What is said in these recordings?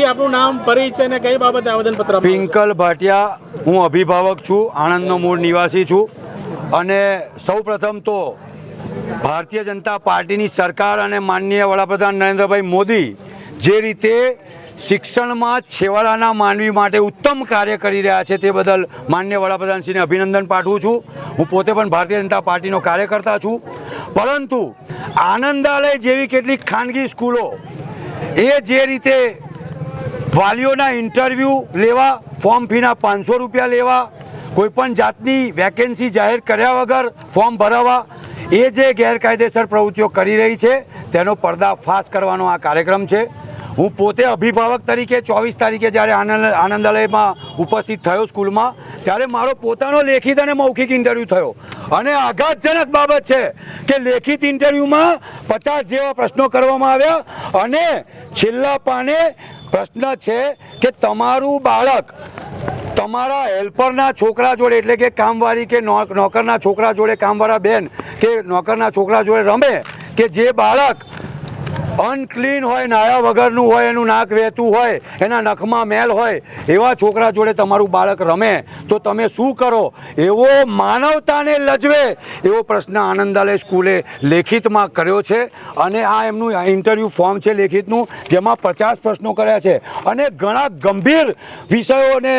આપનું નામ, પરિચય ને કઈ બાબતે આવેદનપત્ર? પિંકલ ભાટિયા, હું અભિભાવક છું, આણંદનો મૂળ નિવાસી છું. અને સૌપ્રથમ તો ભારતીય જનતા પાર્ટીની સરકાર અને માનનીય વડાપ્રધાન નરેન્દ્રભાઈ મોદી જે રીતે શિક્ષણમાં છેવાડાના માનવી માટે ઉત્તમ કાર્ય કરી રહ્યા છે તે બદલ માનનીય વડાપ્રધાનશ્રીને અભિનંદન પાઠવું છું. હું પોતે પણ ભારતીય જનતા પાર્ટીનો કાર્યકર્તા છું. પરંતુ આનંદાલય જેવી કેટલીક ખાનગી સ્કૂલો એ જે રીતે વાલીઓના ઇન્ટરવ્યૂ લેવા, ફોર્મ ફીના 500 રૂપિયા લેવા, કોઈપણ જાતની વેકેન્સી જાહેર કર્યા વગર ફોર્મ ભરાવવા, એ જે ગેરકાયદેસર પ્રવૃત્તિઓ કરી રહી છે તેનો પર્દાફાશ કરવાનો આ કાર્યક્રમ છે. હું પોતે અભિભાવક તરીકે 24 તારીખે જ્યારે આનંદાલયમાં ઉપસ્થિત થયો સ્કૂલમાં, ત્યારે મારો પોતાનો લેખિત અને મૌખિક ઇન્ટરવ્યૂ થયો. અને આઘાતજનક બાબત છે કે લેખિત ઇન્ટરવ્યૂમાં 50 જેવા પ્રશ્નો કરવામાં આવ્યા અને છેલ્લા પાને પ્રશ્ન છે કે તમારું બાળક તમારા હેલ્પરના છોકરા જોડે, એટલે કે કામવાળી કે નોકરના છોકરા જોડે, કામવાળા બેન કે નોકરના છોકરા જોડે રમે, કે જે બાળક અનક્લીન હોય, નાયા વગરનું હોય, એનું નાક વહેતું હોય, એના નખમાં મેલ હોય, એવા છોકરા જોડે તમારું બાળક રમે તો તમે શું કરો? એવો માનવતાને લજવે એવો પ્રશ્ન આનંદાલય સ્કૂલે લેખિતમાં કર્યો છે. અને આ એમનું ઇન્ટરવ્યૂ ફોર્મ છે લેખિતનું, જેમાં 50 પ્રશ્નો કર્યા છે અને ઘણા ગંભીર વિષયોને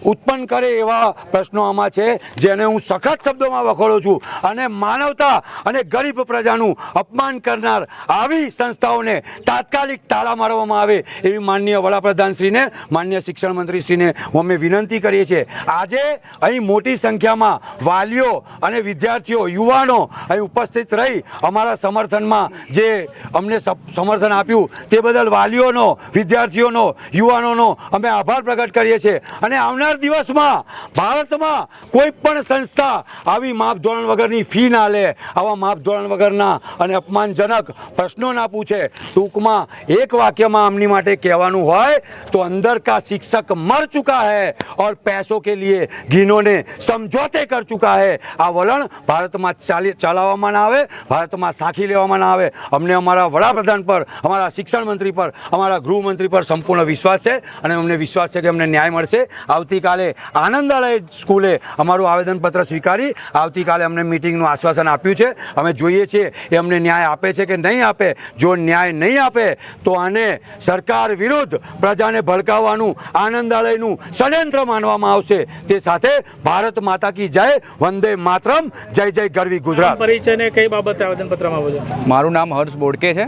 ઉત્પન્ન કરે એવા પ્રશ્નો આમાં છે, જેને હું સખત શબ્દોમાં વખોડું છું. અને માનવતા અને ગરીબ પ્રજાનું અપમાન કરનાર આવી સંસ્થાઓ તાત્કાલિક તાળા મારવામાં આવે એવી માનનીય વડાપ્રધાનશ્રીને, માનનીય શિક્ષણ મંત્રીશ્રીને અમે વિનંતી કરીએ છીએ. આજે અહીં મોટી સંખ્યામાં વાલીઓ અને વિદ્યાર્થીઓ, યુવાનો અહીં ઉપસ્થિત રહી અમારા સમર્થનમાં જે અમને સમર્થન આપ્યું તે બદલ વાલીઓનો, વિદ્યાર્થીઓનો, યુવાનોનો અમે આભાર પ્રગટ કરીએ છીએ. અને આવનાર દિવસમાં ભારતમાં કોઈ પણ સંસ્થા આવી માપધોરણ વગરની ફી ના લે, આવા માપધોરણ વગરના અને અપમાનજનક પ્રશ્નો ના પૂછે. ટૂંકમાં એક વાક્યમાં આમની માટે કહેવાનું હોય તો अंदर का शिक्षक मर चुका है और पैसों के लिए घिनौने समझौते कर चुका है. આ વલણ ભારતમાં ચલાવવામાં ના આવે, ભારતમાં સાખી લેવામાં ના આવે. અમને અમારા વડાપ્રધાન પર, અમારા શિક્ષણ મંત્રી પર, અમારા ગૃહમંત્રી પર સંપૂર્ણ વિશ્વાસ છે અને અમને વિશ્વાસ છે કે અમને ન્યાય મળશે. આવતીકાલે આનંદાલય સ્કૂલે અમારું આવેદનપત્ર સ્વીકારી આવતીકાલે અમને મિટિંગનું આશ્વાસન આપ્યું છે. અમે જોઈએ છીએ એ અમને ન્યાય આપે છે કે નહીં આપે. જો ન્યાય નહીં આપે તો આને સરકાર વિરુદ્ધ પ્રજાને ભડકાવવાનું આનંદાલયનું ષડયંત્ર માનવામાં આવશે. તે સાથે ભારત માતા કી જય, વંદે માતરમ, જય જય ગરવી ગુજરાત. પરિચય ને કઈ બાબતે આવેદનપત્રમાં આવે છે? મારું નામ હર્ષ બોડકે છે.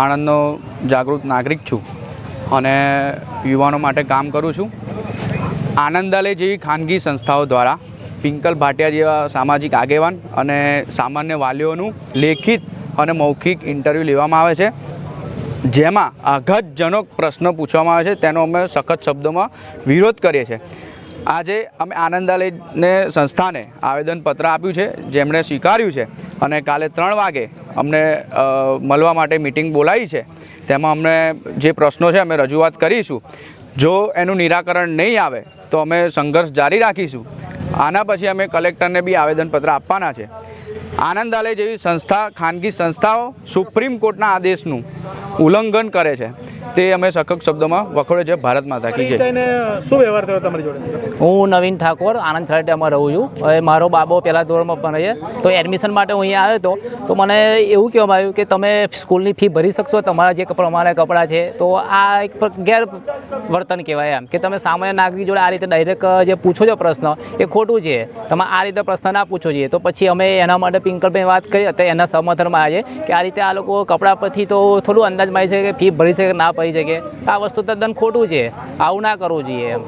આણંદનો જાગૃત નાગરિક છું અને યુવાનો માટે કામ કરું છું. આનંદાલય જેવી ખાનગી સંસ્થાઓ દ્વારા પિંકલ ભાટિયા જેવા સામાજિક આગેવાન અને સામાન્ય વાલીઓનું લેખિત અને મૌખિક ઇન્ટરવ્યૂ લેવામાં આવે છે, જેમાં આઘાતજનક પ્રશ્ન પૂછવામાં આવે છે. તેનો અમે સખત શબ્દોમાં વિરોધ કરીએ છીએ. આજે અમે આનંદાલયને સંસ્થાને આવેદનપત્ર આપ્યું છે, જેમણે સ્વીકાર્યું છે અને કાલે 3 વાગે અમને મળવા માટે મિટિંગ બોલાવી છે. તેમાં અમને જે પ્રશ્નો છે અમે રજૂઆત કરીશું. જો એનું નિરાકરણ નહીં આવે તો અમે સંઘર્ષ જારી રાખીશું. આના પછી અમે કલેક્ટરને બી આવેદનપત્ર આપવાના છે. આનંદાલય જેવી સંસ્થા, ખાનગી સંસ્થાઓ સુપ્રીમ કોર્ટના આદેશનું ઉલ્લંઘન કરે છે, તે અમે સખત શબ્દોમાં વખોડે છે. ભારત માતા કી જય. શું વ્યવહાર થયો તમારી જોડે? હું નવીન ઠાકોર, આનંદ સાહિત્યમાં રહું છું. હવે મારો બાબો પહેલાં ધોરણમાં ભણે છે, તો એડમિશન માટે હું અહીંયા આવ્યો હતો. તો મને એવું કહેવામાં આવ્યું કે તમે સ્કૂલની ફી ભરી શકશો, તમારા જે પ્રમાણે કપડાં છે. તો આ એક ગેરવર્તન કહેવાય એમ, કે તમે સામાન્ય નાગરિક જોડે આ રીતે ડાયરેક્ટ જે પૂછો છો પ્રશ્ન, એ ખોટું છે. તમે આ રીતે પ્રશ્ન ના પૂછો જોઈએ. તો પછી અમે એના માટે પિંકલભાઈ વાત કરી હતી, એના સમર્થનમાં આવે છે કે આ રીતે આ લોકો કપડાં પરથી તો થોડું અંદાજ મારી શકે કે ફી ભરી શકે ના ભરી શકે. આ વસ્તુ તદ્દન ખોટું છે. આવું ના કરવું જોઈએ એમ.